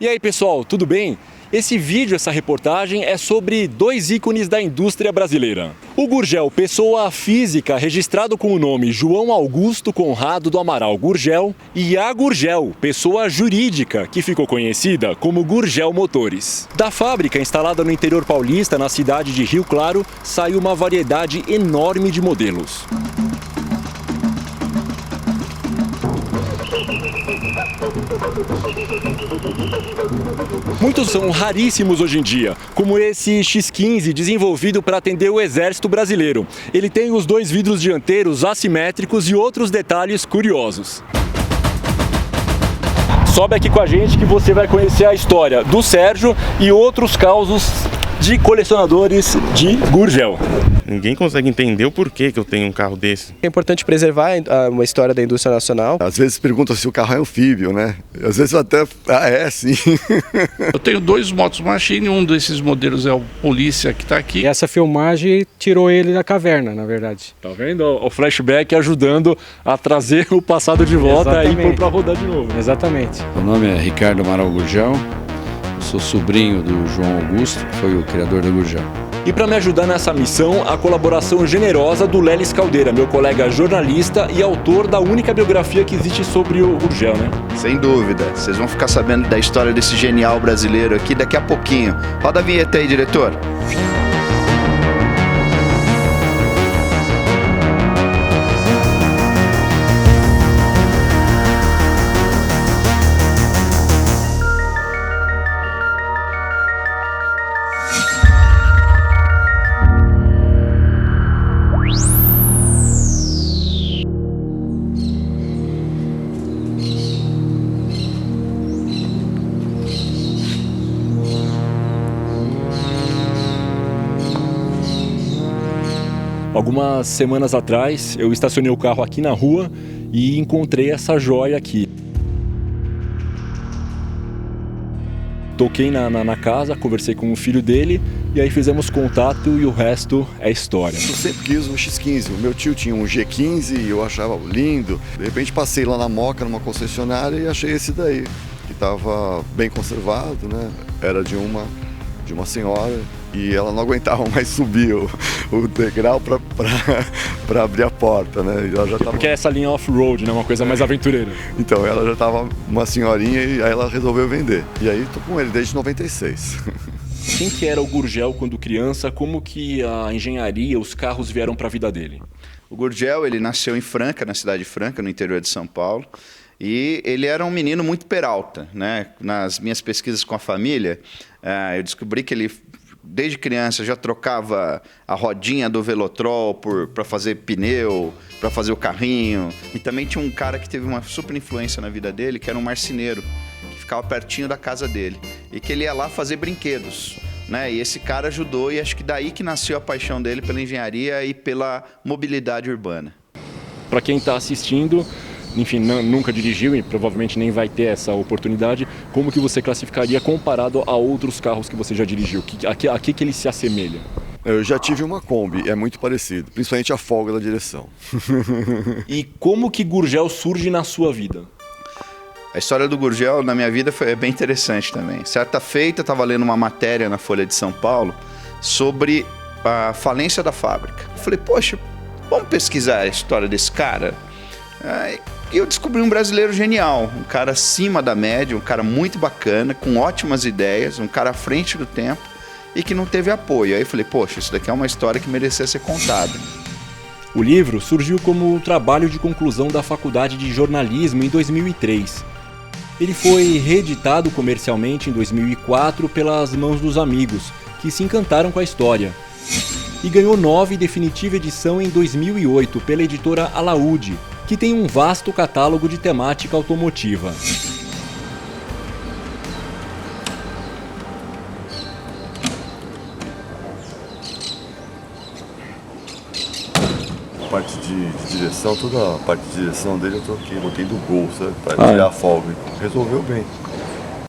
E aí pessoal, tudo bem? Esse vídeo, essa reportagem é sobre dois ícones da indústria brasileira. O Gurgel, pessoa física, registrado com o nome João Augusto Conrado do Amaral Gurgel, e a Gurgel, pessoa jurídica, que ficou conhecida como Gurgel Motores. Da fábrica, instalada no interior paulista, na cidade de Rio Claro, saiu uma variedade enorme de modelos. Muitos são raríssimos hoje em dia, como esse X15 desenvolvido para atender o Exército Brasileiro. Ele tem os dois vidros dianteiros assimétricos e outros detalhes curiosos. Sobe aqui com a gente que você vai conhecer a história do Sérgio e outros causos de colecionadores de Gurgel. Ninguém consegue entender o porquê que eu tenho um carro desse. É importante preservar uma história da indústria nacional. Às vezes perguntam se o carro é anfíbio, né? Às vezes até... sim. Eu tenho dois Motos Machine, um desses modelos é o Polícia que está aqui. E essa filmagem tirou ele da caverna, na verdade. Tá vendo? O flashback ajudando a trazer o passado de volta e pôr para rodar de novo. Exatamente. Meu nome é Ricardo Amaral Gurgel, sou sobrinho do João Augusto, que foi o criador da Gurgel. E para me ajudar nessa missão, a colaboração generosa do Lelis Caldeira, meu colega jornalista e autor da única biografia que existe sobre o Gurgel, né? Sem dúvida, vocês vão ficar sabendo da história desse genial brasileiro aqui daqui a pouquinho. Roda a vinheta aí, diretor. Algumas semanas atrás, eu estacionei o carro aqui na rua e encontrei essa joia aqui. Toquei na casa, conversei com o filho dele e aí fizemos contato e o resto é história. Eu sempre quis um X15. O meu tio tinha um G15 e eu achava lindo. De repente passei lá na Moca, numa concessionária, e achei esse daí, que estava bem conservado, né? Era de uma senhora e ela não aguentava mais subir o degrau para abrir a porta, né? E ela já tava... Porque é essa linha off-road, né? Uma coisa mais aventureira. Então, ela já estava uma senhorinha e aí ela resolveu vender. E aí tô com ele desde 96. Quem que era o Gurgel quando criança? Como que a engenharia, os carros vieram para a vida dele? O Gurgel, ele nasceu em Franca, na cidade de Franca, no interior de São Paulo. E ele era um menino muito peralta, né? Nas minhas pesquisas com a família, eu descobri que ele, desde criança, já trocava a rodinha do Velotrol para fazer pneu, para fazer o carrinho. E também tinha um cara que teve uma super influência na vida dele, que era um marceneiro, que ficava pertinho da casa dele. E que ele ia lá fazer brinquedos, né? E esse cara ajudou, e acho que daí que nasceu a paixão dele pela engenharia e pela mobilidade urbana. Para quem está assistindo... Enfim, nunca dirigiu e provavelmente nem vai ter essa oportunidade, como que você classificaria comparado a outros carros que você já dirigiu? A que ele se assemelha? Eu já tive uma Kombi, é muito parecido, principalmente a folga da direção. E como que Gurgel surge na sua vida? A história do Gurgel na minha vida foi bem interessante também. Certa feita, eu estava lendo uma matéria na Folha de São Paulo sobre a falência da fábrica. Eu falei, poxa, vamos pesquisar a história desse cara? E eu descobri um brasileiro genial, um cara acima da média, um cara muito bacana, com ótimas ideias, um cara à frente do tempo e que não teve apoio. Aí eu falei, poxa, isso daqui é uma história que merecia ser contada. O livro surgiu como um trabalho de conclusão da Faculdade de Jornalismo em 2003. Ele foi reeditado comercialmente em 2004 pelas mãos dos amigos, que se encantaram com a história. E ganhou nova e definitiva edição em 2008 pela editora Alaúde, que tem um vasto catálogo de temática automotiva. Parte de direção, toda a parte de direção dele eu troquei, botei do Gol, sabe? Para tirar a folga. Resolveu bem.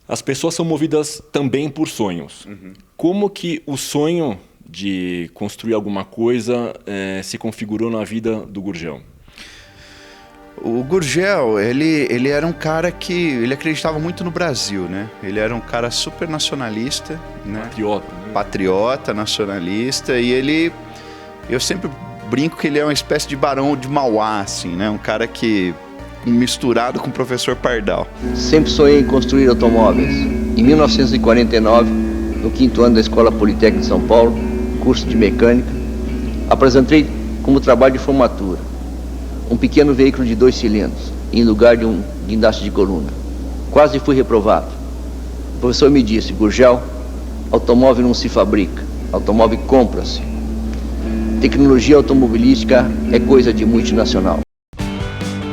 As pessoas são movidas também por sonhos. Como que o sonho de construir alguma coisa se configurou na vida do Gurgel? O Gurgel, ele era um cara que ele acreditava muito no Brasil, né? Ele era um cara super nacionalista, né? Patriota, nacionalista, e eu sempre brinco que ele é uma espécie de Barão de Mauá, assim, né? Um cara que misturado com o professor Pardal. Sempre sonhei em construir automóveis. Em 1949, no 5º ano da Escola Politécnica de São Paulo, curso de mecânica, apresentei como trabalho de formatura um pequeno veículo de 2 cilindros, em lugar de um guindaste de coluna. Quase fui reprovado. O professor me disse: Gurgel, automóvel não se fabrica, automóvel compra-se. Tecnologia automobilística é coisa de multinacional.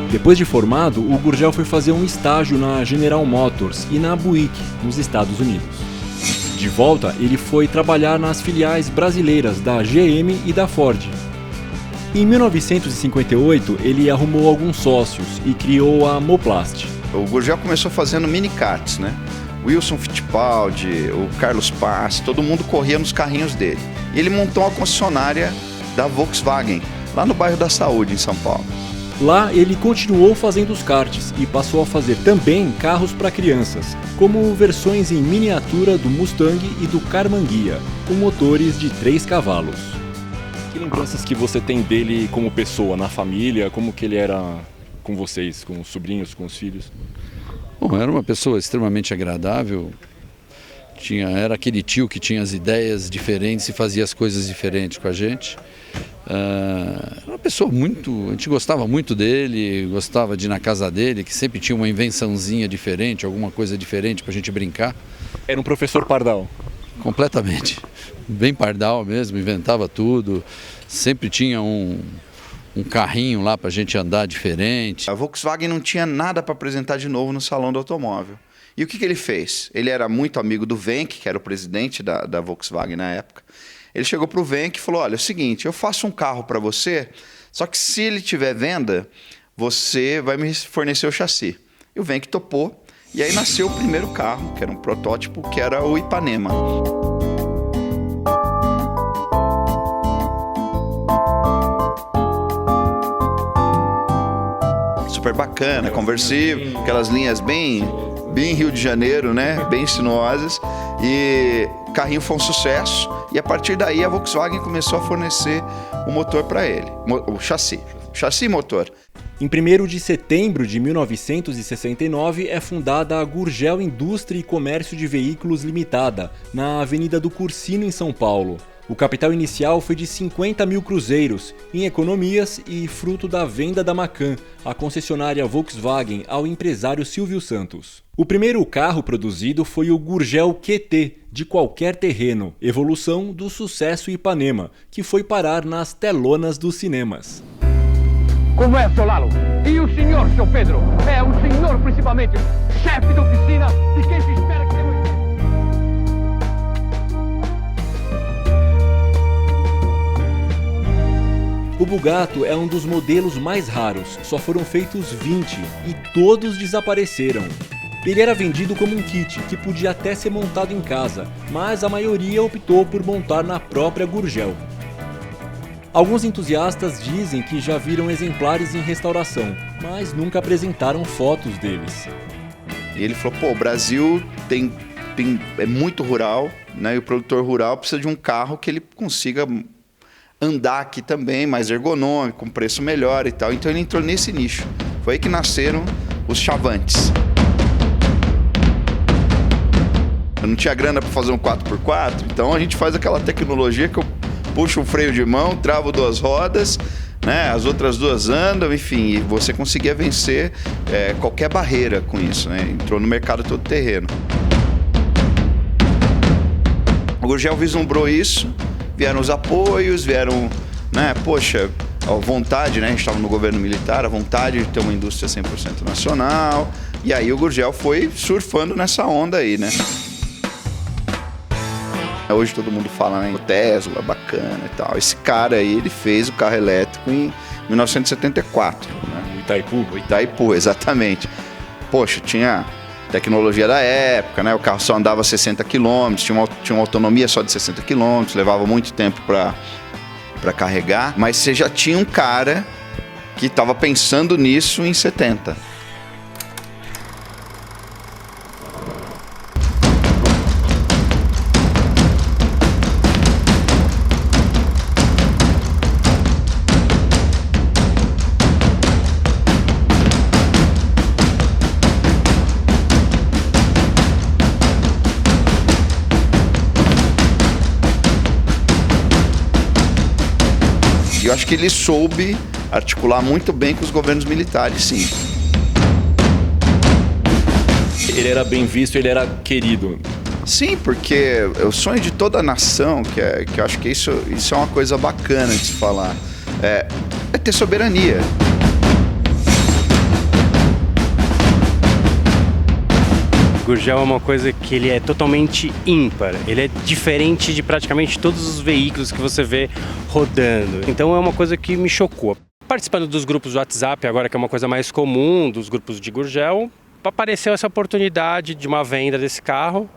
Depois de formado, o Gurgel foi fazer um estágio na General Motors e na Buick, nos Estados Unidos. De volta, ele foi trabalhar nas filiais brasileiras da GM e da Ford. Em 1958, ele arrumou alguns sócios e criou a Moplast. O Gurgel começou fazendo mini-karts, né? Wilson Fittipaldi, o Carlos Paz, todo mundo corria nos carrinhos dele. E ele montou uma concessionária da Volkswagen, lá no bairro da Saúde, em São Paulo. Lá, ele continuou fazendo os karts e passou a fazer também carros para crianças, como versões em miniatura do Mustang e do Carmanguia, com motores de 3 cavalos. Que lembranças que você tem dele como pessoa, na família, como que ele era com vocês, com os sobrinhos, com os filhos? Bom, era uma pessoa extremamente agradável, era aquele tio que tinha as ideias diferentes e fazia as coisas diferentes com a gente. Era uma pessoa a gente gostava muito dele, gostava de ir na casa dele, que sempre tinha uma invençãozinha diferente, alguma coisa diferente para a gente brincar. Era um professor Pardal? Completamente, bem Pardal mesmo, inventava tudo, sempre tinha um carrinho lá para a gente andar diferente. A Volkswagen não tinha nada para apresentar de novo no salão do automóvel. E o que ele fez? Ele era muito amigo do Wenck, que era o presidente da Volkswagen na época. Ele chegou para o Wenck e falou: olha, é o seguinte, eu faço um carro para você, só que se ele tiver venda, você vai me fornecer o chassi. E o Wenck topou, e aí nasceu o primeiro carro, que era um protótipo, que era o Ipanema. Super bacana, conversível, aquelas linhas bem Rio de Janeiro, né? Bem sinuosas. E o carrinho foi um sucesso. E a partir daí a Volkswagen começou a fornecer o motor para ele, o chassi e motor. Em 1º de setembro de 1969 é fundada a Gurgel Indústria e Comércio de Veículos Limitada, na Avenida do Cursino, em São Paulo. O capital inicial foi de 50 mil cruzeiros, em economias e fruto da venda da Macan, a concessionária Volkswagen, ao empresário Silvio Santos. O primeiro carro produzido foi o Gurgel QT, de qualquer terreno, evolução do sucesso Ipanema, que foi parar nas telonas dos cinemas. Como é, seu Lalo? E o senhor, seu Pedro? É o senhor, principalmente, chefe de oficina de quem se espera que tenha... O Bugatto é um dos modelos mais raros, só foram feitos 20 e todos desapareceram. Ele era vendido como um kit, que podia até ser montado em casa, mas a maioria optou por montar na própria Gurgel. Alguns entusiastas dizem que já viram exemplares em restauração, mas nunca apresentaram fotos deles. E ele falou: pô, o Brasil é muito rural, né? E o produtor rural precisa de um carro que ele consiga andar aqui também, mais ergonômico, com preço melhor e tal. Então ele entrou nesse nicho. Foi aí que nasceram os Chavantes. Eu não tinha grana para fazer um 4x4, então a gente faz aquela tecnologia que eu puxo o freio de mão, travo 2 rodas, né? As outras 2 andam, enfim, e você conseguia vencer qualquer barreira com isso, né? Entrou no mercado todo terreno. O Gurgel vislumbrou isso, vieram os apoios, vieram, né? Poxa, a vontade, né? A gente estava no governo militar, a vontade de ter uma indústria 100% nacional, e aí o Gurgel foi surfando nessa onda aí, né? Hoje todo mundo fala, né, o Tesla, bacana e tal. Esse cara aí, ele fez o carro elétrico em 1974. Né? O Itaipu? O Itaipu, exatamente. Poxa, tinha tecnologia da época, né? O carro só andava 60 km, tinha uma autonomia só de 60 km, levava muito tempo para carregar. Mas você já tinha um cara que estava pensando nisso em 70. E eu acho que ele soube articular muito bem com os governos militares, sim. Ele era bem visto, ele era querido. Sim, porque o sonho de toda a nação, que eu acho que isso é uma coisa bacana de se falar, é ter soberania. Gurgel é uma coisa que ele é totalmente ímpar, ele é diferente de praticamente todos os veículos que você vê rodando. Então é uma coisa que me chocou. Participando dos grupos do WhatsApp, agora que é uma coisa mais comum, dos grupos de Gurgel, apareceu essa oportunidade de uma venda desse carro.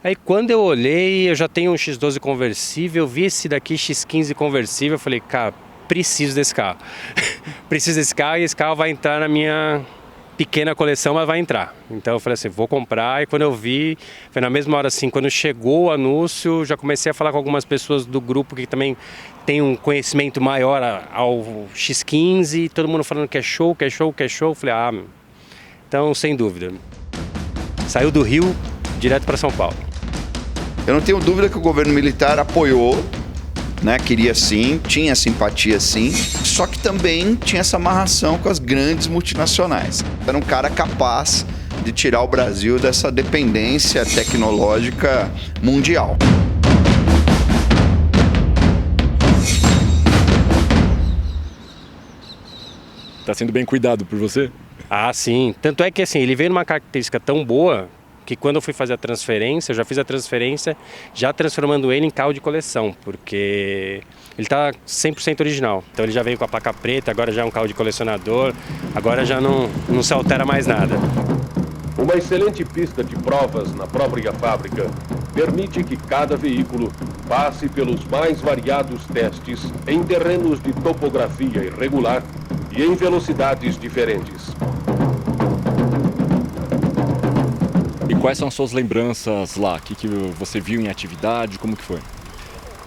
Aí quando eu olhei, eu já tenho um X12 conversível, vi esse daqui X15 conversível, eu falei, cara, preciso desse carro. Preciso desse carro e esse carro vai entrar na minha pequena coleção, mas vai entrar. Então eu falei assim, vou comprar. E quando eu vi, foi na mesma hora assim, quando chegou o anúncio, já comecei a falar com algumas pessoas do grupo que também tem um conhecimento maior ao X15, todo mundo falando que é show, que é show, que é show. Eu falei, então sem dúvida. Saiu do Rio direto para São Paulo. Eu não tenho dúvida que o governo militar apoiou, né? Queria sim, tinha simpatia sim, só que também tinha essa amarração com as grandes multinacionais. Era um cara capaz de tirar o Brasil dessa dependência tecnológica mundial. Está sendo bem cuidado por você? Ah, sim. Tanto é que assim, ele veio numa característica tão boa que quando eu fui fazer a transferência, eu já fiz a transferência já transformando ele em carro de coleção, porque ele está 100% original. Então ele já veio com a placa preta, agora já é um carro de colecionador, agora já não se altera mais nada. Uma excelente pista de provas na própria fábrica permite que cada veículo passe pelos mais variados testes em terrenos de topografia irregular e em velocidades diferentes. E quais são as suas lembranças lá? O que você viu em atividade? Como que foi?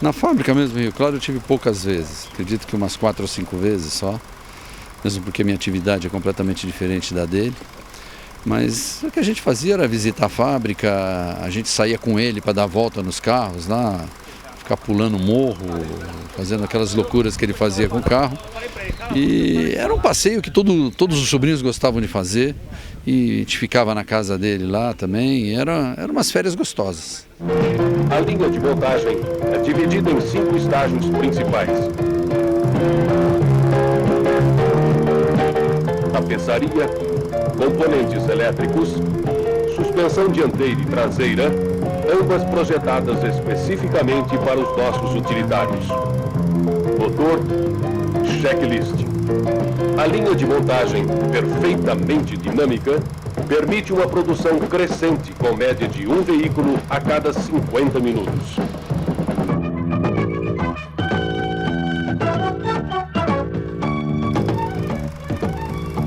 Na fábrica mesmo, Rio Claro, eu tive poucas vezes. Acredito que umas 4 ou 5 vezes só. Mesmo porque a minha atividade é completamente diferente da dele. Mas o que a gente fazia era visitar a fábrica, a gente saía com ele para dar volta nos carros lá, ficar pulando morro, fazendo aquelas loucuras que ele fazia com o carro. E era um passeio que todos os sobrinhos gostavam de fazer. E a gente ficava na casa dele lá também, e eram umas férias gostosas. A linha de montagem é dividida em 5 estágios principais. Tapeçaria, componentes elétricos, suspensão dianteira e traseira, ambas projetadas especificamente para os nossos utilitários. Motor, checklist. A linha de montagem, perfeitamente dinâmica, permite uma produção crescente com média de um veículo a cada 50 minutos.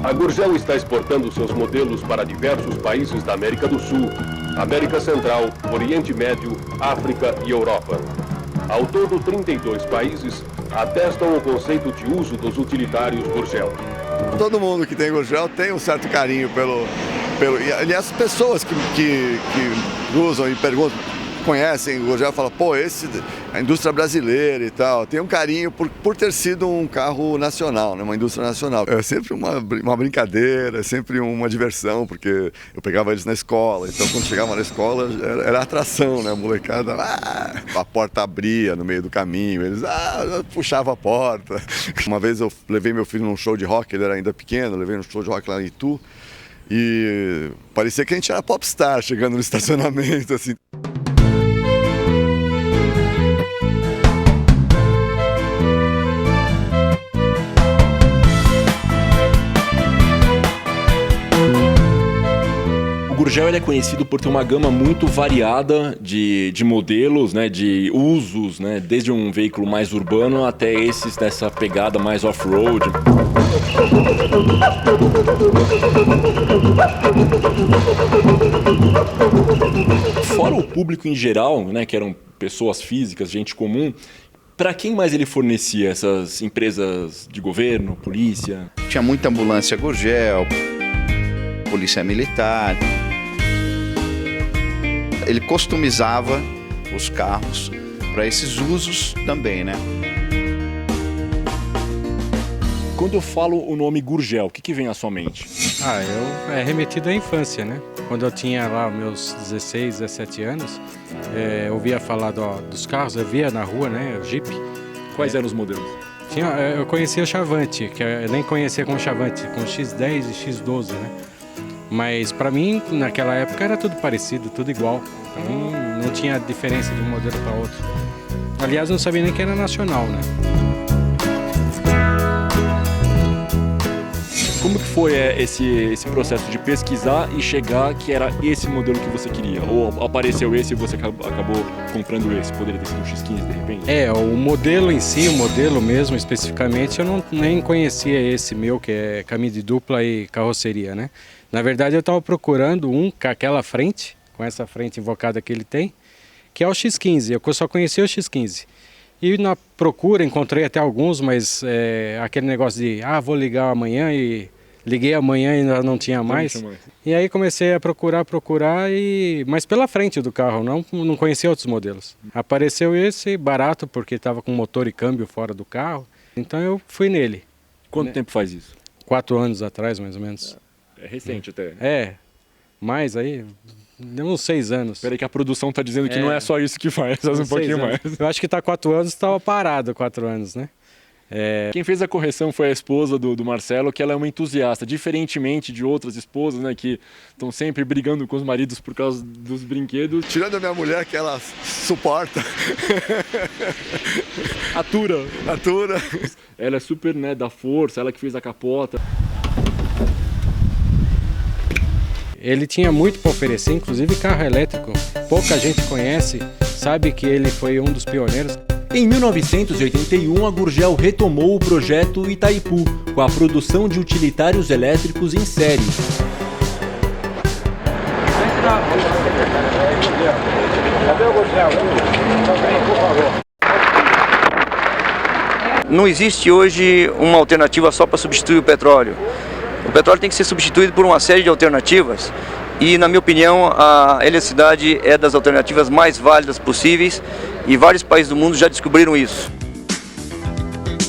A Gurgel está exportando seus modelos para diversos países da América do Sul, América Central, Oriente Médio, África e Europa. Ao todo, 32 países atestam o conceito de uso dos utilitários Gurgel. Todo mundo que tem Gurgel tem um certo carinho pelo e as pessoas que usam e perguntam, conhecem o Gurgel, falam, pô, a indústria brasileira e tal, tem um carinho por ter sido um carro nacional, né, uma indústria nacional. É sempre uma brincadeira, é sempre uma diversão, porque eu pegava eles na escola, então quando chegava na escola era atração, né, a molecada, a porta abria no meio do caminho, eles puxavam a porta. Uma vez eu levei meu filho num show de rock, ele era ainda pequeno, levei num show de rock lá em Itu, e parecia que a gente era popstar chegando no estacionamento, assim. O Gurgel ele é conhecido por ter uma gama muito variada de modelos, né, de usos, né, desde um veículo mais urbano até esses dessa pegada mais off-road. Fora o público em geral, né, que eram pessoas físicas, gente comum, para quem mais ele fornecia? Essas empresas de governo, polícia? Tinha muita ambulância Gurgel, polícia militar. Ele customizava os carros para esses usos também, né? Quando eu falo o nome Gurgel, o que vem à sua mente? É remetido à infância, né? Quando eu tinha lá meus 16, 17 anos, eu ouvia falar dos carros, eu via na rua, né? O Jeep. Quais eram os modelos? Eu conhecia o Chavante, que eu nem conhecia como Chavante, com X10 e X12, né? Mas para mim, naquela época, era tudo parecido, tudo igual. Para mim, não tinha diferença de um modelo para outro. Aliás, não sabia nem que era nacional, né? Como que foi esse processo de pesquisar e chegar que era esse modelo que você queria? Ou apareceu esse e você acabou comprando esse? Poderia ter sido um X15 de repente? O modelo em si, o modelo mesmo especificamente, eu nem conhecia esse meu, que é caminho de dupla e carroceria, né? Na verdade, eu estava procurando um com aquela frente, com essa frente invocada que ele tem, que é o X15. Eu só conhecia o X15. E na procura encontrei até alguns, mas aquele negócio de vou ligar amanhã, e liguei amanhã e ainda não tinha mais. E aí comecei a procurar, mas pela frente do carro, não conhecia outros modelos. Apareceu esse barato porque estava com motor e câmbio fora do carro, então eu fui nele. Quanto tempo faz isso? 4 anos atrás, mais ou menos. É recente até. Mais aí, deu uns 6 anos. Espera aí que a produção tá dizendo que não é só isso que faz, faz um pouquinho mais. Eu acho que tá 4 anos, estava parado 4 anos, né? Quem fez a correção foi a esposa do Marcelo, que ela é uma entusiasta, diferentemente de outras esposas, né, que estão sempre brigando com os maridos por causa dos brinquedos. Tirando a minha mulher, que ela suporta. Atura. Atura. Ela é super, né, da força, ela que fez a capota. Ele tinha muito para oferecer, inclusive carro elétrico. Pouca gente conhece, sabe que ele foi um dos pioneiros. Em 1981, a Gurgel retomou o projeto Itaipu, com a produção de utilitários elétricos em série. Não existe hoje uma alternativa só para substituir o petróleo. O petróleo tem que ser substituído por uma série de alternativas e, na minha opinião, a eletricidade é das alternativas mais válidas possíveis e vários países do mundo já descobriram isso.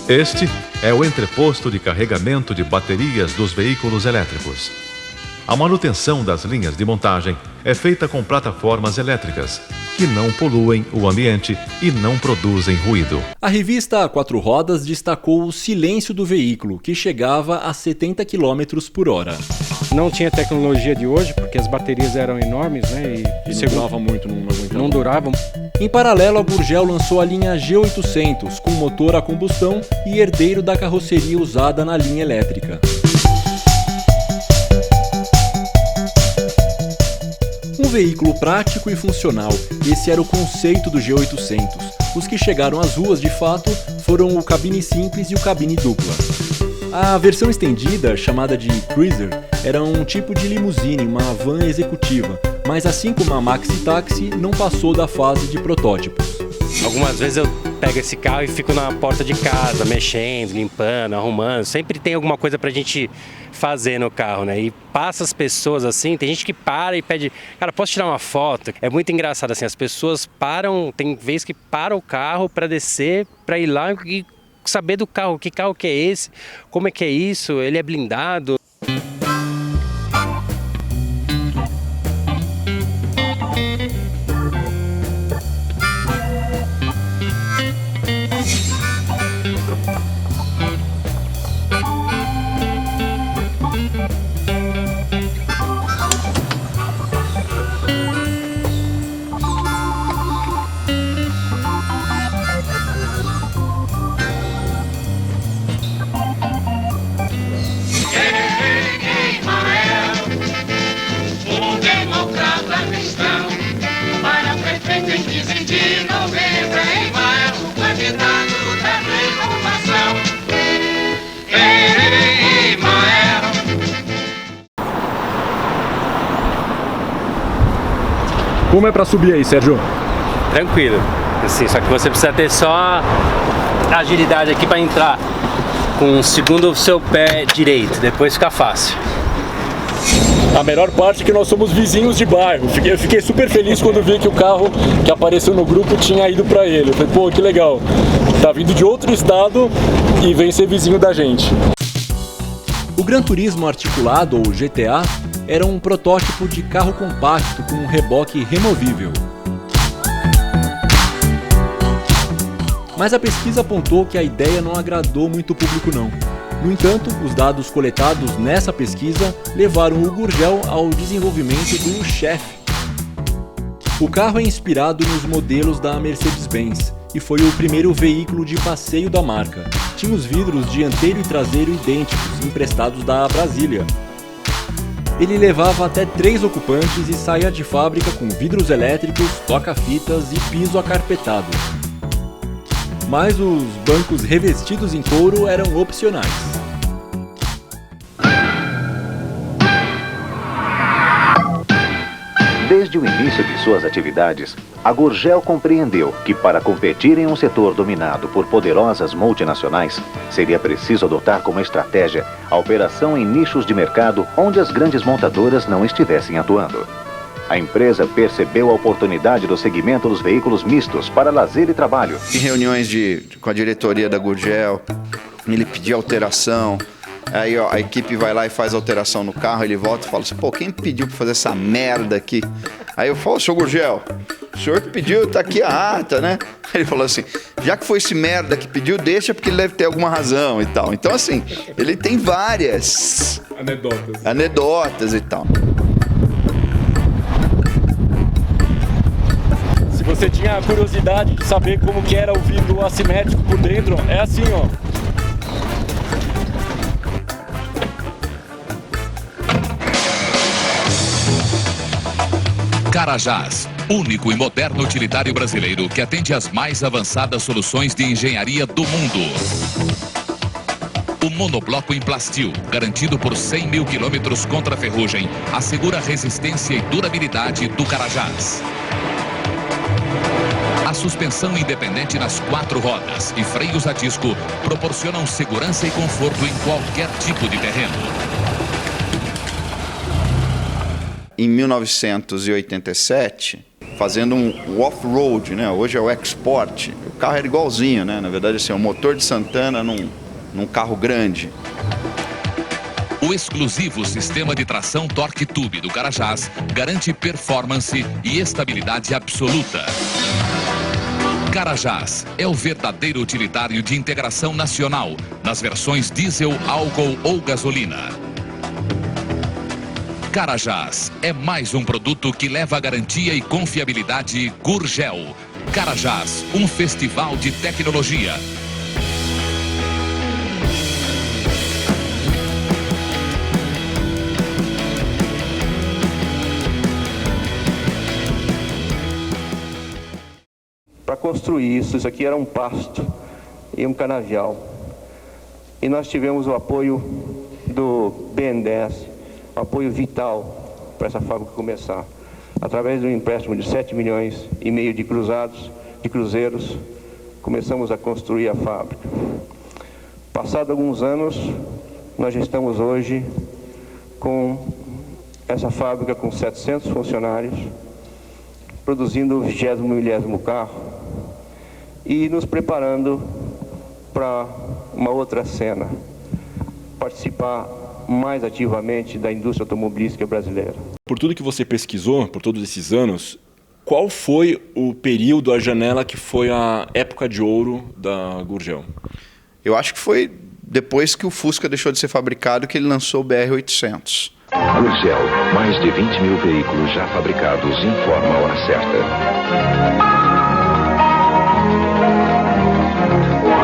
Este é o entreposto de carregamento de baterias dos veículos elétricos. A manutenção das linhas de montagem é feita com plataformas elétricas, que não poluem o ambiente e não produzem ruído. A revista A Quatro Rodas destacou o silêncio do veículo, que chegava a 70 km por hora. Não tinha tecnologia de hoje, porque as baterias eram enormes, né? E não durava muito, não aguentava. Não duravam. Em paralelo, a Gurgel lançou a linha G800, com motor a combustão e herdeiro da carroceria usada na linha elétrica. Um veículo prático e funcional, esse era o conceito do G800. Os que chegaram às ruas, de fato, foram o cabine simples e o cabine dupla. A versão estendida, chamada de Cruiser, era um tipo de limusine, uma van executiva, mas assim como a Maxi Taxi, não passou da fase de protótipos. Algumas vezes eu pego esse carro e fico na porta de casa, mexendo, limpando, arrumando. Sempre tem alguma coisa pra gente fazer no carro, né? E passa as pessoas assim, tem gente que para e pede, cara, posso tirar uma foto? É muito engraçado assim, as pessoas param, tem vezes que param o carro pra descer, pra ir lá e saber do carro, que carro que é esse, como é que é isso, ele é blindado. Hey, hey, hey. Como é para subir aí, Sérgio? Tranquilo. Assim, só que você precisa ter só agilidade aqui para entrar com o segundo seu pé direito, depois fica fácil. A melhor parte é que nós somos vizinhos de bairro. Eu fiquei super feliz quando vi que o carro que apareceu no grupo tinha ido para ele. Eu falei, pô, que legal. Tá vindo de outro estado e vem ser vizinho da gente. O Gran Turismo Articulado, ou GTA, era um protótipo de carro compacto com um reboque removível. Mas a pesquisa apontou que a ideia não agradou muito o público não. No entanto, os dados coletados nessa pesquisa levaram o Gurgel ao desenvolvimento do Chef. O carro é inspirado nos modelos da Mercedes-Benz e foi o primeiro veículo de passeio da marca. Tinha os vidros dianteiro e traseiro idênticos, emprestados da Brasília. Ele levava até 3 ocupantes e saía de fábrica com vidros elétricos, toca-fitas e piso acarpetado. Mas os bancos revestidos em couro eram opcionais. Desde o início de suas atividades, a Gurgel compreendeu que para competir em um setor dominado por poderosas multinacionais, seria preciso adotar como estratégia a operação em nichos de mercado onde as grandes montadoras não estivessem atuando. A empresa percebeu a oportunidade do segmento dos veículos mistos para lazer e trabalho. Em reuniões com a diretoria da Gurgel, ele pediu alteração. Aí ó, a equipe vai lá e faz alteração no carro, ele volta e fala assim, pô, quem pediu pra fazer essa merda aqui? Aí eu falo, senhor Gurgel, o senhor que pediu, tá aqui a ata, né? Ele falou assim, já que foi esse merda que pediu, deixa porque ele deve ter alguma razão e tal. Então assim, ele tem várias anedotas e tal. Se você tinha curiosidade de saber como que era o vidro assimétrico por dentro, é assim, ó. Carajás, único e moderno utilitário brasileiro que atende às mais avançadas soluções de engenharia do mundo. O monobloco em plastil, garantido por 100 mil quilômetros contra a ferrugem, assegura a resistência e durabilidade do Carajás. A suspensão independente nas 4 rodas e freios a disco proporcionam segurança e conforto em qualquer tipo de terreno. Em 1987, fazendo um off-road, né? Hoje é o Export. O carro era igualzinho, né? Na verdade, assim, um motor de Santana num carro grande. O exclusivo sistema de tração Torque Tube do Carajás garante performance e estabilidade absoluta. Carajás é o verdadeiro utilitário de integração nacional nas versões diesel, álcool ou gasolina. Carajás é mais um produto que leva a garantia e confiabilidade Gurgel. Carajás, um festival de tecnologia. Para construir isso aqui era um pasto e um canavial. E nós tivemos o apoio do BNDES, apoio vital para essa fábrica começar. Através de um empréstimo de 7,5 milhões de cruzeiros, começamos a construir a fábrica. Passados alguns anos, nós já estamos hoje com essa fábrica com 700 funcionários, produzindo o 20º milésimo carro e nos preparando para uma outra cena, participar mais ativamente da indústria automobilística brasileira. Por tudo que você pesquisou, por todos esses anos, qual foi o período, a janela que foi a época de ouro da Gurgel? Eu acho que foi depois que o Fusca deixou de ser fabricado que ele lançou o BR-800. Gurgel, mais de 20 mil veículos já fabricados informa a hora certa.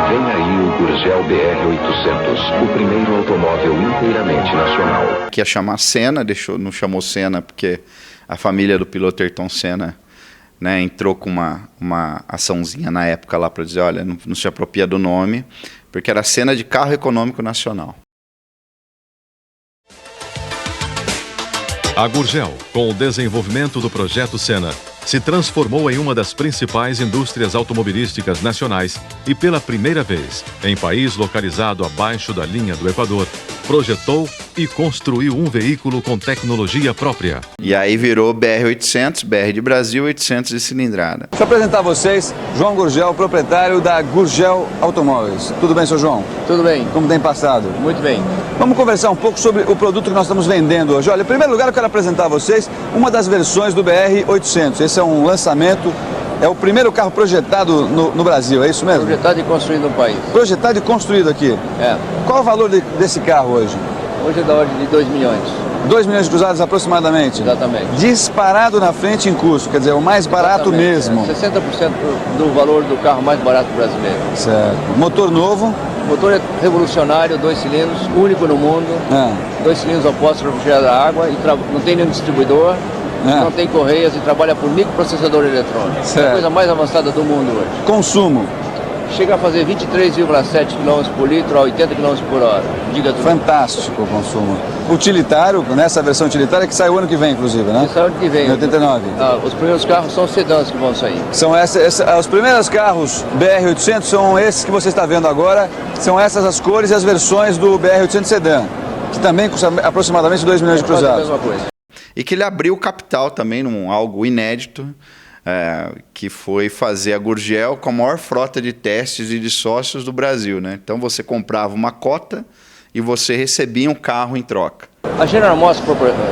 Vem aí o Gurgel BR-800, o primeiro automóvel inteiramente nacional. Que ia chamar Senna, não chamou Senna porque a família do piloto Ayrton Senna, né, entrou com uma açãozinha na época lá para dizer, olha, não se apropria do nome, porque era Senna de carro econômico nacional. A Gurgel, com o desenvolvimento do projeto Senna, se transformou em uma das principais indústrias automobilísticas nacionais e, pela primeira vez, em país localizado abaixo da linha do Equador, projetou e construiu um veículo com tecnologia própria. E aí virou BR-800, BR de Brasil, 800 de cilindrada. Deixa eu apresentar a vocês, João Gurgel, proprietário da Gurgel Automóveis. Tudo bem, seu João? Tudo bem. Como tem passado? Muito bem. Vamos conversar um pouco sobre o produto que nós estamos vendendo hoje. Olha, em primeiro lugar eu quero apresentar a vocês uma das versões do BR-800. Esse é um lançamento, é o primeiro carro projetado no Brasil, é isso mesmo? Projetado e construído no país. Projetado e construído aqui. É. Qual o valor desse carro hoje? Hoje é da ordem de 2 milhões. 2 milhões de cruzados aproximadamente? Exatamente. Disparado na frente em custo, quer dizer, o mais barato mesmo. 60% do valor do carro mais barato brasileiro. Certo. Motor novo? O motor é revolucionário, 2 cilindros, único no mundo. 2 cilindros opostos para refrigerar a água, e não tem nenhum distribuidor, não tem correias e trabalha por microprocessador eletrônico. É a coisa mais avançada do mundo hoje. Consumo? Chega a fazer 23,7 km por litro a 80 km por hora. Diga tudo. Fantástico o consumo. Utilitário, nessa versão utilitária que sai o ano que vem, inclusive, né? Sai o ano que vem. Em 89. Os primeiros carros são sedãs que vão sair. São os primeiros carros BR-800 são esses que você está vendo agora. São essas as cores e as versões do BR-800 sedã, que também custa aproximadamente 2 milhões de cruzados. A mesma coisa. E que ele abriu capital também num algo inédito, que foi fazer a Gurgel com a maior frota de testes e de sócios do Brasil, né? Então você comprava uma cota e você recebia um carro em troca. A General Motors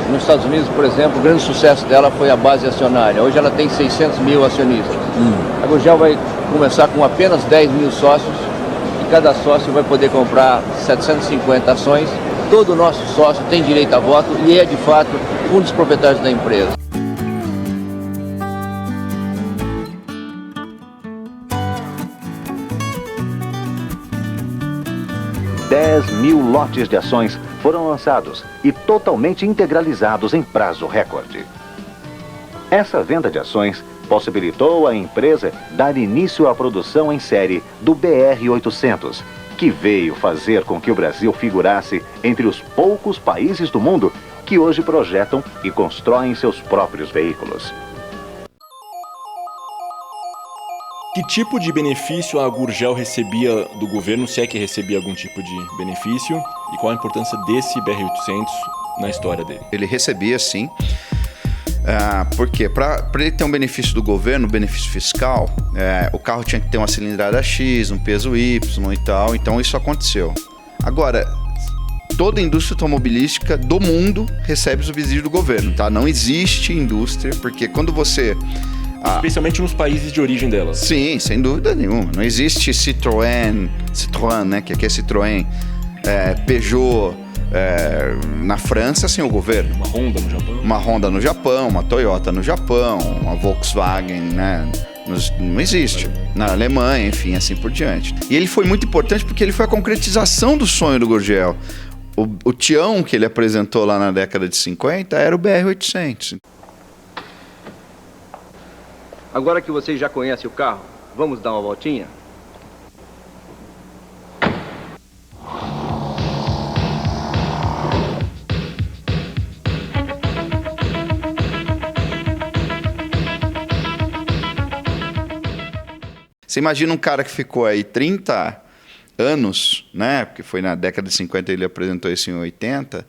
nos Estados Unidos, por exemplo, o grande sucesso dela foi a base acionária. Hoje ela tem 600 mil acionistas. A Gurgel vai começar com apenas 10 mil sócios e cada sócio vai poder comprar 750 ações. Todo nosso sócio tem direito a voto e é, de fato, um dos proprietários da empresa. mil lotes de ações foram lançados e totalmente integralizados em prazo recorde. Essa venda de ações possibilitou à empresa dar início à produção em série do BR-800, que veio fazer com que o Brasil figurasse entre os poucos países do mundo que hoje projetam e constroem seus próprios veículos. Que tipo de benefício a Gurgel recebia do governo, se é que recebia algum tipo de benefício, e qual a importância desse BR-800 na história dele? Ele recebia, sim. Por quê? Para ele ter um benefício do governo, um benefício fiscal, o carro tinha que ter uma cilindrada X, um peso Y e tal, então isso aconteceu. Agora, toda a indústria automobilística do mundo recebe subsídio do governo, tá? Não existe indústria, porque quando você... Especialmente nos países de origem delas. Sim, sem dúvida nenhuma. Não existe Citroën, né, que aqui é Citroën, Peugeot na França sem o governo. Uma Honda no Japão. Uma Honda no Japão, uma Toyota no Japão, uma Volkswagen, né? Não existe. Na Alemanha, enfim, assim por diante. E ele foi muito importante porque ele foi a concretização do sonho do Gurgel. O Tião que ele apresentou lá na década de 50 era o BR-800. Agora que vocês já conhecem o carro, vamos dar uma voltinha? Você imagina um cara que ficou aí 30 anos, né? Porque foi na década de 50 ele apresentou isso em 80,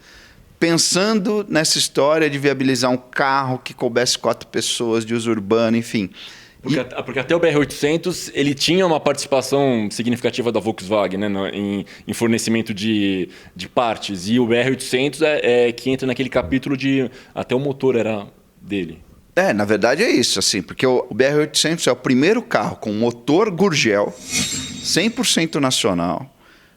pensando nessa história de viabilizar um carro que coubesse 4 pessoas, de uso urbano, enfim. Porque até o BR-800 ele tinha uma participação significativa da Volkswagen, né, em fornecimento de partes. E o BR-800 é que entra naquele capítulo de até o motor era dele. Na verdade é isso, assim, porque o BR-800 é o primeiro carro com motor Gurgel, 100% nacional.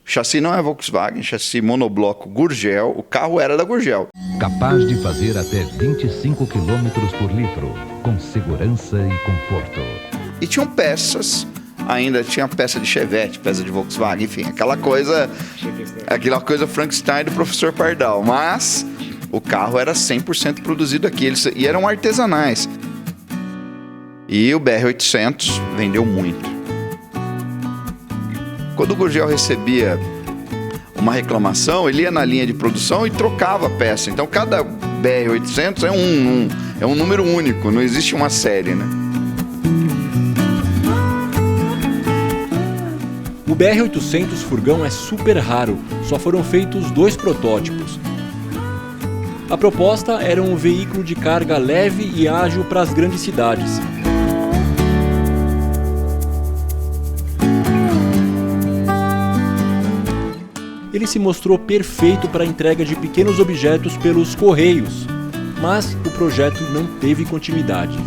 O chassi não é Volkswagen, chassi monobloco Gurgel, o carro era da Gurgel. Capaz de fazer até 25 km por litro, com segurança e conforto. E tinham peças, ainda tinha peça de Chevette, peça de Volkswagen, enfim, aquela coisa Frankenstein do professor Pardal. Mas o carro era 100% produzido aqui, e eram artesanais. E o BR-800 vendeu muito. Quando o Gurgel recebia uma reclamação, ele ia na linha de produção e trocava a peça. Então, cada BR-800 é um número único, não existe uma série, né? O BR-800 furgão é super raro, só foram feitos 2 protótipos. A proposta era um veículo de carga leve e ágil para as grandes cidades. Ele se mostrou perfeito para a entrega de pequenos objetos pelos correios, mas o projeto não teve continuidade.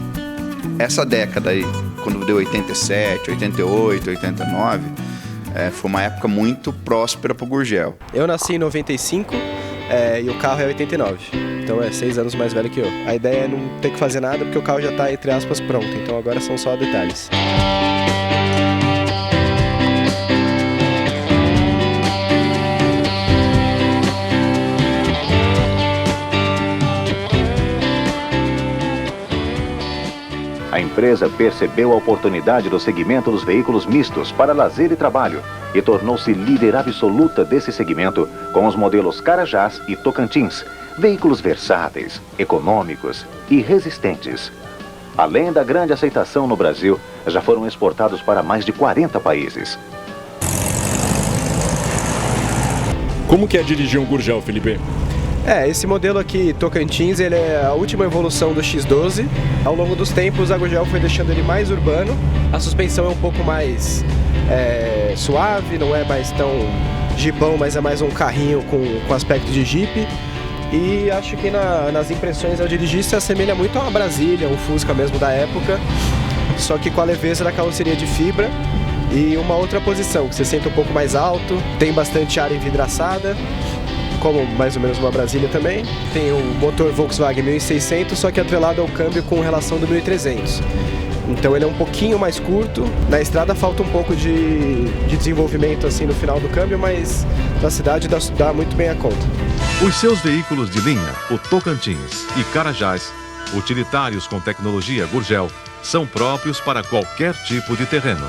Essa década aí, quando deu 87, 88, 89, foi uma época muito próspera para o Gurgel. Eu nasci em 95 e o carro é 89, então é 6 anos mais velho que eu. A ideia é não ter que fazer nada porque o carro já está, entre aspas, pronto, então agora são só detalhes. A empresa percebeu a oportunidade do segmento dos veículos mistos para lazer e trabalho e tornou-se líder absoluta desse segmento com os modelos Carajás e Tocantins, veículos versáteis, econômicos e resistentes. Além da grande aceitação no Brasil, já foram exportados para mais de 40 países. Como que é dirigir um Gurgel, Felipe? Esse modelo aqui, Tocantins, ele é a última evolução do X12. Ao longo dos tempos, a Gurgel foi deixando ele mais urbano. A suspensão é um pouco mais suave, não é mais tão jipão, mas é mais um carrinho com aspecto de Jeep. E acho que nas impressões ao dirigir se assemelha muito a uma Brasília, um Fusca mesmo da época, só que com a leveza da carroceria de fibra e uma outra posição, que você senta um pouco mais alto, tem bastante área envidraçada, como mais ou menos uma Brasília também. Tem o motor Volkswagen 1600, só que atrelado ao câmbio com relação do 1300. Então ele é um pouquinho mais curto. Na estrada falta um pouco de desenvolvimento assim no final do câmbio, mas na cidade dá muito bem a conta. Os seus veículos de linha, o Tocantins e Carajás, utilitários com tecnologia Gurgel, são próprios para qualquer tipo de terreno.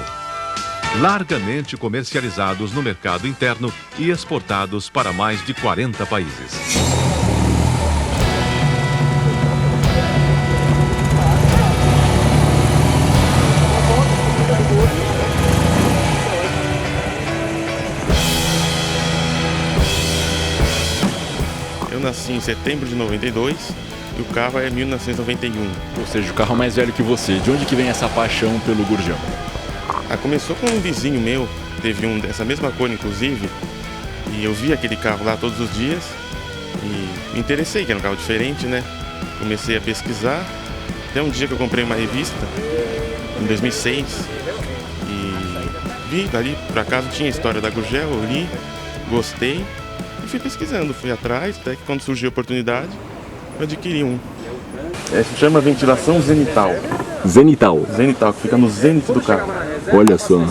Largamente comercializados no mercado interno e exportados para mais de 40 países. Eu nasci em setembro de 92 e o carro é 1991. Ou seja, o carro é mais velho que você. De onde que vem essa paixão pelo Gurgel? Começou com um vizinho meu, teve um dessa mesma cor inclusive, e eu vi aquele carro lá todos os dias e me interessei, que era um carro diferente, né? Comecei a pesquisar, até um dia que eu comprei uma revista, em 2006, e vi, dali pra casa tinha a história da Gurgel, eu li, gostei e fui pesquisando, fui atrás, até que quando surgiu a oportunidade, eu adquiri um. Se chama ventilação zenital. Zenital? Zenital, que fica no zênite do carro. Olha só.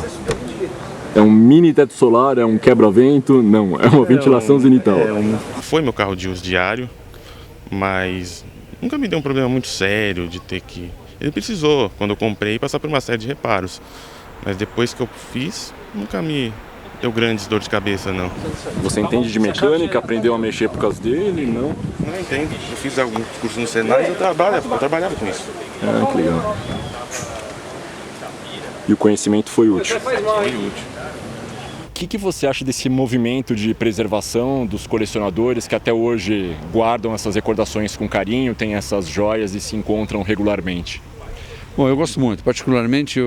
É um mini teto solar, é um quebra-vento? Não, é uma ventilação zenital. Foi meu carro de uso diário, mas nunca me deu um problema muito sério de ter que... Ele precisou, quando eu comprei, passar por uma série de reparos. Mas depois que eu fiz, nunca me deu grandes dor de cabeça, não. Você entende de mecânica? Aprendeu a mexer por causa dele? Não? Não entendo. Eu fiz alguns cursos no Senai e eu trabalhava com isso. Ah, que legal. E o conhecimento foi útil? Foi útil. O que você acha desse movimento de preservação dos colecionadores que até hoje guardam essas recordações com carinho, têm essas joias e se encontram regularmente? Bom, eu gosto muito. Particularmente,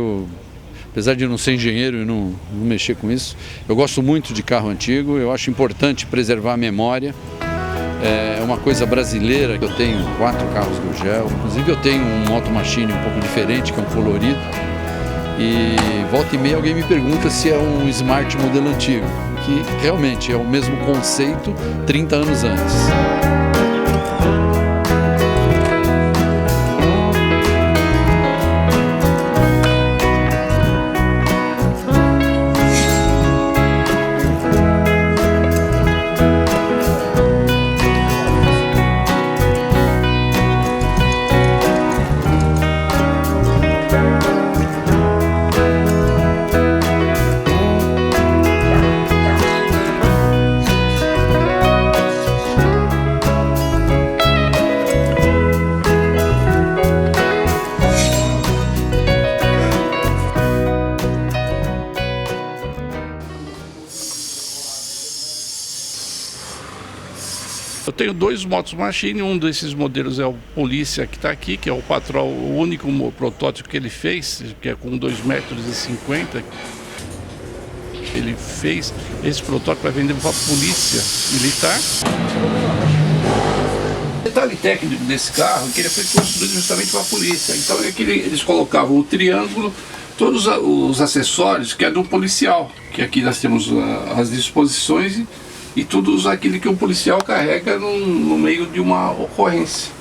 apesar de não ser engenheiro e não mexer com isso, eu gosto muito de carro antigo. Eu acho importante preservar a memória. É uma coisa brasileira, que eu tenho 4 carros Gurgel. Inclusive eu tenho um Moto Machine um pouco diferente, que é um colorido. E volta e meia alguém me pergunta se é um Smart modelo antigo, que realmente é o mesmo conceito 30 anos antes. tenho 2 motos Machine, um desses modelos é o Polícia que está aqui, que é o Patrol, o único protótipo que ele fez, que é com 2,50 metros. Ele fez esse protótipo para vender para a Polícia Militar. O detalhe técnico desse carro é que ele foi construído justamente para a polícia. Então é que eles colocavam o triângulo, todos os acessórios que é do policial, que aqui nós temos as disposições e tudo aquilo que o policial carrega no meio de uma ocorrência.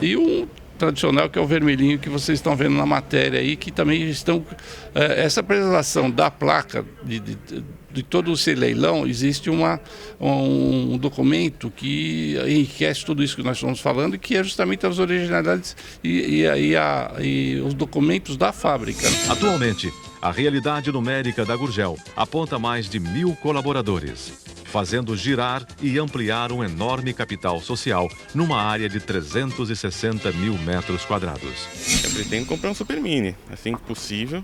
E um tradicional que é o vermelhinho que vocês estão vendo na matéria aí, que também estão... essa preservação da placa de todo esse leilão, existe um documento que enriquece tudo isso que nós estamos falando, que é justamente as originalidades e os documentos da fábrica. Atualmente, a realidade numérica da Gurgel aponta mais de 1.000 colaboradores, fazendo girar e ampliar um enorme capital social numa área de 360 mil metros quadrados. Eu pretendo comprar um Super Mini, assim que possível.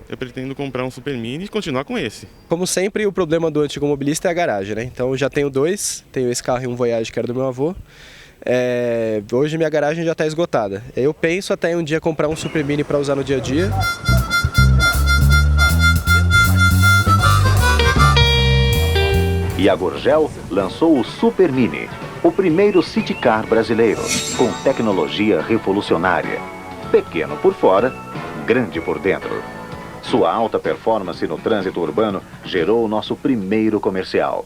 Eu pretendo comprar um Super Mini e continuar com esse. Como sempre, o problema do antigo mobilista é a garagem, né? Então eu já tenho 2, tenho esse carro e um Voyage que era do meu avô. Hoje minha garagem já está esgotada. Eu penso até um dia comprar um Super Mini para usar no dia a dia. E a Gurgel lançou o Super Mini, o primeiro city car brasileiro, com tecnologia revolucionária. Pequeno por fora, grande por dentro. Sua alta performance no trânsito urbano gerou o nosso primeiro comercial.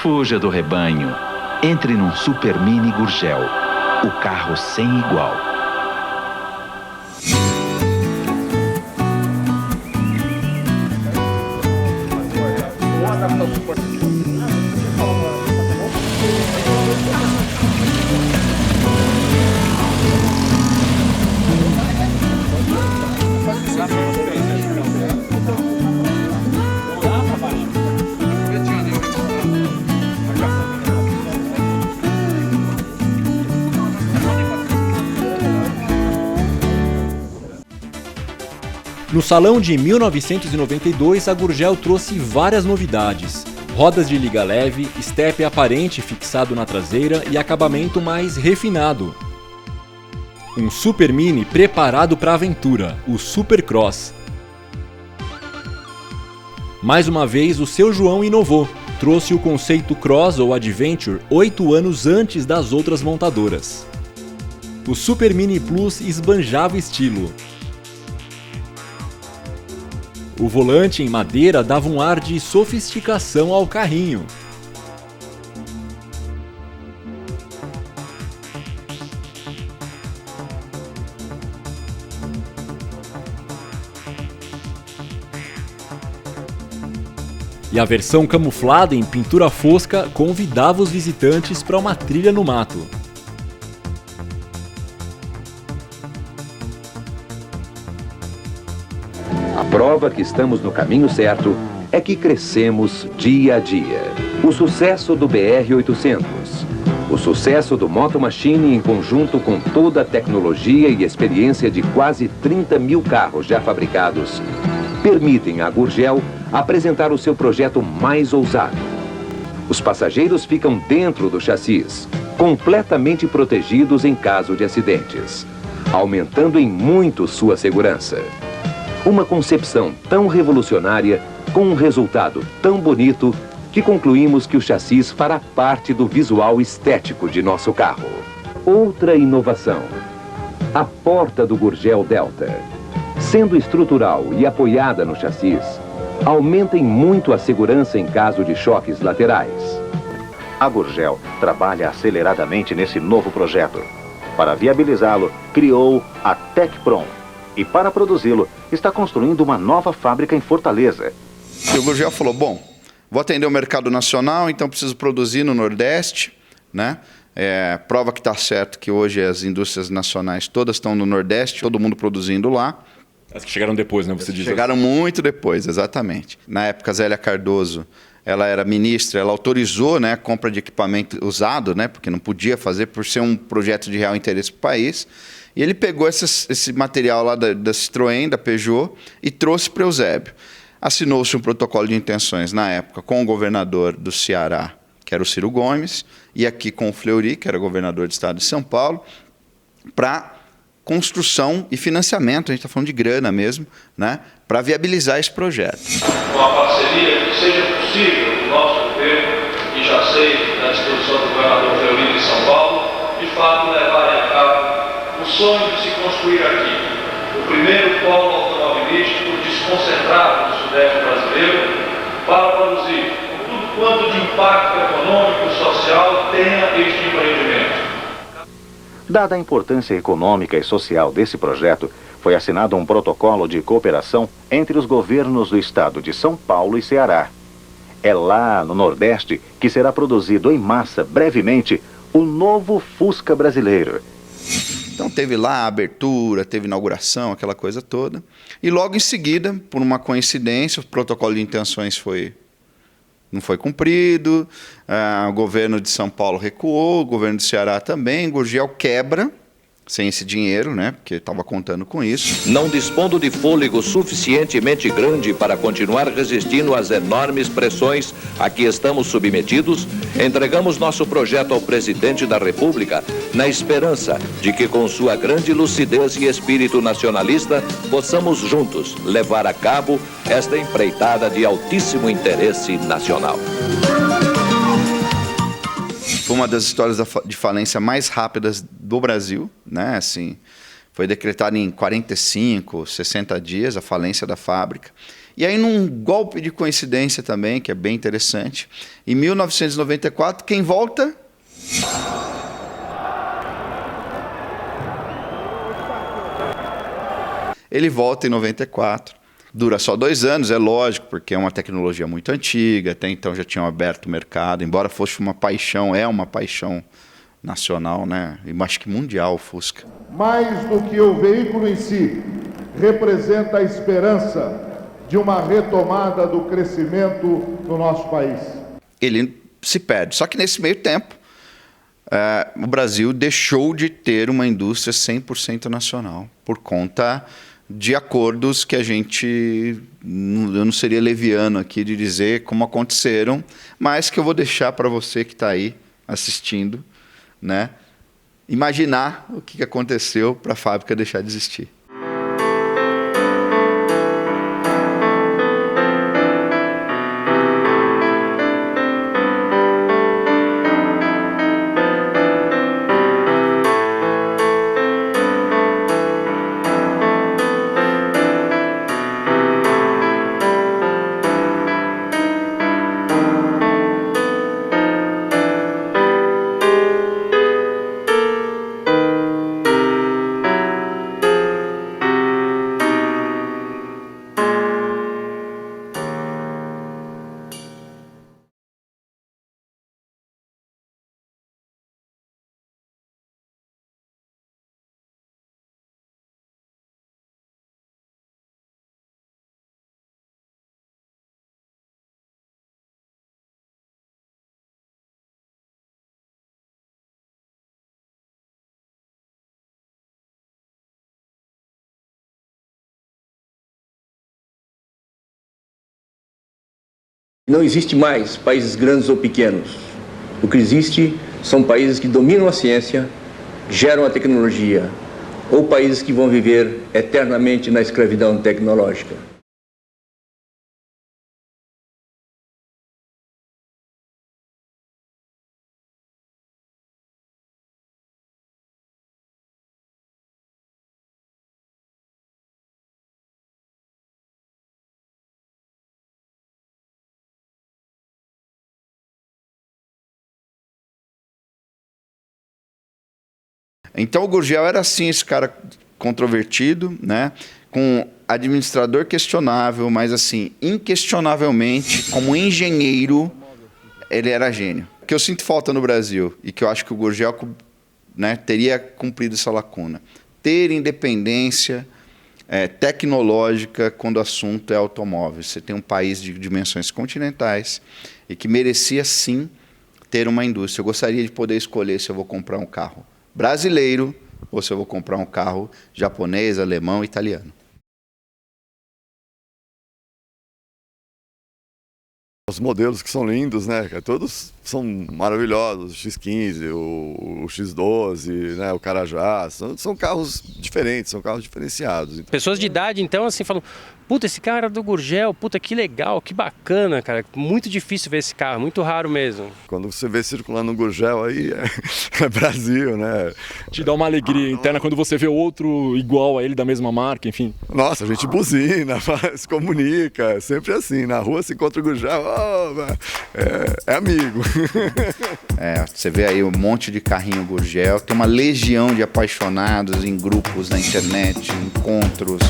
Fuja do rebanho. Entre num Super Mini Gurgel, o carro sem igual. No salão de 1992, a Gurgel trouxe várias novidades. Rodas de liga leve, estepe aparente fixado na traseira e acabamento mais refinado. Um Super Mini preparado para a aventura, o Supercross. Mais uma vez, o seu João inovou. Trouxe o conceito Cross ou Adventure 8 anos antes das outras montadoras. O Super Mini Plus esbanjava estilo. O volante em madeira dava um ar de sofisticação ao carrinho. E a versão camuflada em pintura fosca convidava os visitantes para uma trilha no mato. A prova que estamos no caminho certo é que crescemos dia a dia. O sucesso do BR-800, o sucesso do Moto Machine em conjunto com toda a tecnologia e experiência de quase 30 mil carros já fabricados, permitem à Gurgel apresentar o seu projeto mais ousado. Os passageiros ficam dentro do chassis, completamente protegidos em caso de acidentes, aumentando em muito sua segurança. Uma concepção tão revolucionária, com um resultado tão bonito, que concluímos que o chassis fará parte do visual estético de nosso carro. Outra inovação: a porta do Gurgel Delta. Sendo estrutural e apoiada no chassis, aumenta em muito a segurança em caso de choques laterais. A Gurgel trabalha aceleradamente nesse novo projeto. Para viabilizá-lo, criou a TecProm. E para produzi-lo, está construindo uma nova fábrica em Fortaleza. E o Gurgel falou, bom, vou atender o mercado nacional, então preciso produzir no Nordeste, né? Prova que está certo que hoje as indústrias nacionais todas estão no Nordeste, todo mundo produzindo lá. As que chegaram depois, né? Você diz. Chegaram muito depois, exatamente. Na época, Zélia Cardoso, ela era ministra, ela autorizou, né, a compra de equipamento usado, né, porque não podia fazer por ser um projeto de real interesse para o país. E ele pegou esse material lá da Citroën, da Peugeot, e trouxe para Eusébio. Assinou-se um protocolo de intenções na época com o governador do Ceará, que era o Ciro Gomes, e aqui com o Fleury, que era governador do estado de São Paulo, para construção e financiamento, a gente está falando de grana mesmo, né, para viabilizar esse projeto. Uma parceria que seja possível do nosso governo, e já sei, na disposição do governador Fleury de São Paulo, de fato levarem a cabo o sonho de se construir aqui o primeiro polo automobilístico desconcentrado do Sudeste brasileiro para produzir tudo quanto de impacto econômico e social tenha este empreendimento. Dada a importância econômica e social desse projeto, foi assinado um protocolo de cooperação entre os governos do estado de São Paulo e Ceará. É lá no Nordeste que será produzido em massa, brevemente, o novo Fusca brasileiro. Então teve lá a abertura, teve inauguração, aquela coisa toda. E logo em seguida, por uma coincidência, o protocolo de intenções não foi cumprido, o governo de São Paulo recuou, o governo do Ceará também, Gurgel quebra, sem esse dinheiro, né, porque estava contando com isso. Não dispondo de fôlego suficientemente grande para continuar resistindo às enormes pressões a que estamos submetidos, entregamos nosso projeto ao presidente da República na esperança de que, com sua grande lucidez e espírito nacionalista, possamos juntos levar a cabo esta empreitada de altíssimo interesse nacional. Foi uma das histórias de falência mais rápidas do Brasil, né? Assim, foi decretada em 45, 60 dias a falência da fábrica. E aí, num golpe de coincidência também, que é bem interessante, em 1994, quem volta? Ele volta em 94. Dura só 2 anos, é lógico, porque é uma tecnologia muito antiga, até então já tinham aberto o mercado, embora fosse uma paixão, é uma paixão nacional, né? E acho que mundial o Fusca. Mais do que o veículo em si, representa a esperança de uma retomada do crescimento no nosso país. Ele se perde, só que nesse meio tempo, o Brasil deixou de ter uma indústria 100% nacional, por conta de acordos que eu não seria leviano aqui de dizer como aconteceram, mas que eu vou deixar para você que está aí assistindo, né, imaginar o que aconteceu para a fábrica deixar de existir. Não existe mais países grandes ou pequenos. O que existe são países que dominam a ciência, geram a tecnologia, ou países que vão viver eternamente na escravidão tecnológica. Então o Gurgel era assim, esse cara controvertido, né? Com administrador questionável, mas assim, inquestionavelmente, como engenheiro, ele era gênio. O que eu sinto falta no Brasil, e que eu acho que o Gurgel, né, teria cumprido essa lacuna, ter independência tecnológica quando o assunto é automóvel. Você tem um país de dimensões continentais e que merecia, sim, ter uma indústria. Eu gostaria de poder escolher se eu vou comprar um carro brasileiro ou se eu vou comprar um carro japonês, alemão, italiano. Os modelos que são lindos, né? Todos são maravilhosos, o X15, o X12, né? O Carajás, são carros diferentes, são carros diferenciados. Pessoas de idade, então, assim, falam, puta, esse carro era do Gurgel, puta, que legal, que bacana, cara. Muito difícil ver esse carro, muito raro mesmo. Quando você vê circulando um Gurgel aí, é Brasil, né? Te dá uma alegria interna quando você vê outro igual a ele, da mesma marca, enfim. Nossa, a gente buzina, se comunica, sempre assim. Na rua se encontra o Gurgel, é amigo. Você vê aí um monte de carrinho Gurgel, tem uma legião de apaixonados em grupos na internet, encontros.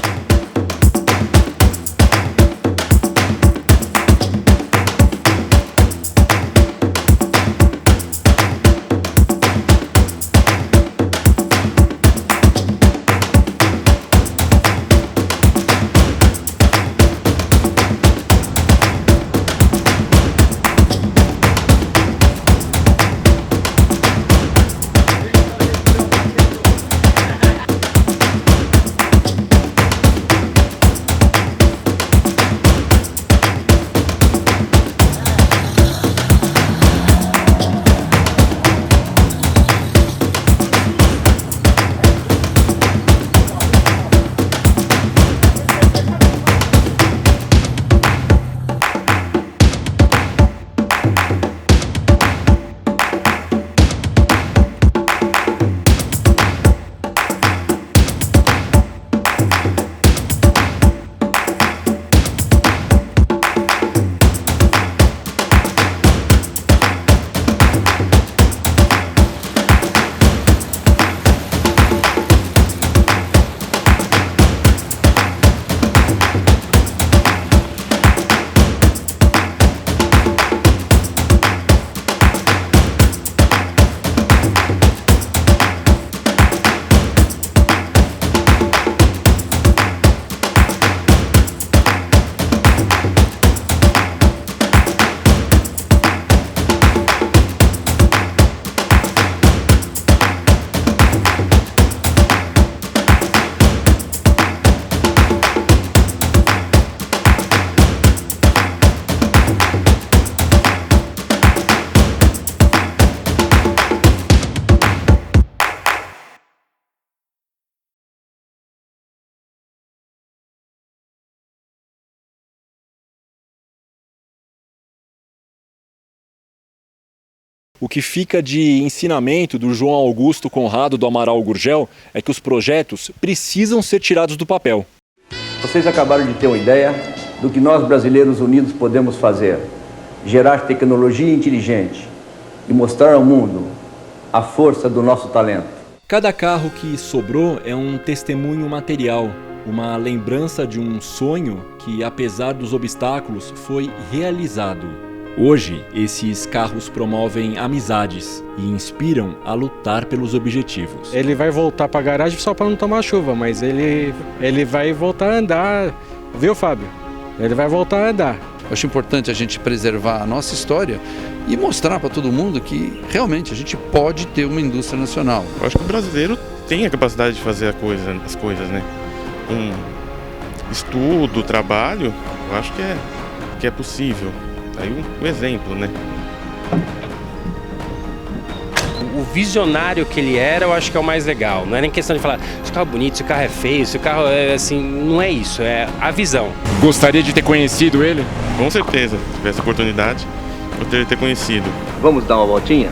O que fica de ensinamento do João Augusto Conrado do Amaral Gurgel é que os projetos precisam ser tirados do papel. Vocês acabaram de ter uma ideia do que nós brasileiros unidos podemos fazer. Gerar tecnologia inteligente e mostrar ao mundo a força do nosso talento. Cada carro que sobrou é um testemunho material, uma lembrança de um sonho que, apesar dos obstáculos, foi realizado. Hoje, esses carros promovem amizades e inspiram a lutar pelos objetivos. Ele vai voltar para a garagem só para não tomar chuva, mas ele vai voltar a andar, viu, Fábio? Ele vai voltar a andar. Eu acho importante a gente preservar a nossa história e mostrar para todo mundo que realmente a gente pode ter uma indústria nacional. Eu acho que o brasileiro tem a capacidade de fazer as coisas, né? Com estudo, trabalho, eu acho que é possível. Aí um exemplo, né? O visionário que ele era, eu acho que é o mais legal. Não é nem questão de falar se o carro é bonito, se o carro é feio, se o carro é assim, não é isso, é a visão. Gostaria de ter conhecido ele? Com certeza, se tivesse oportunidade, gostaria de ter conhecido. Vamos dar uma voltinha?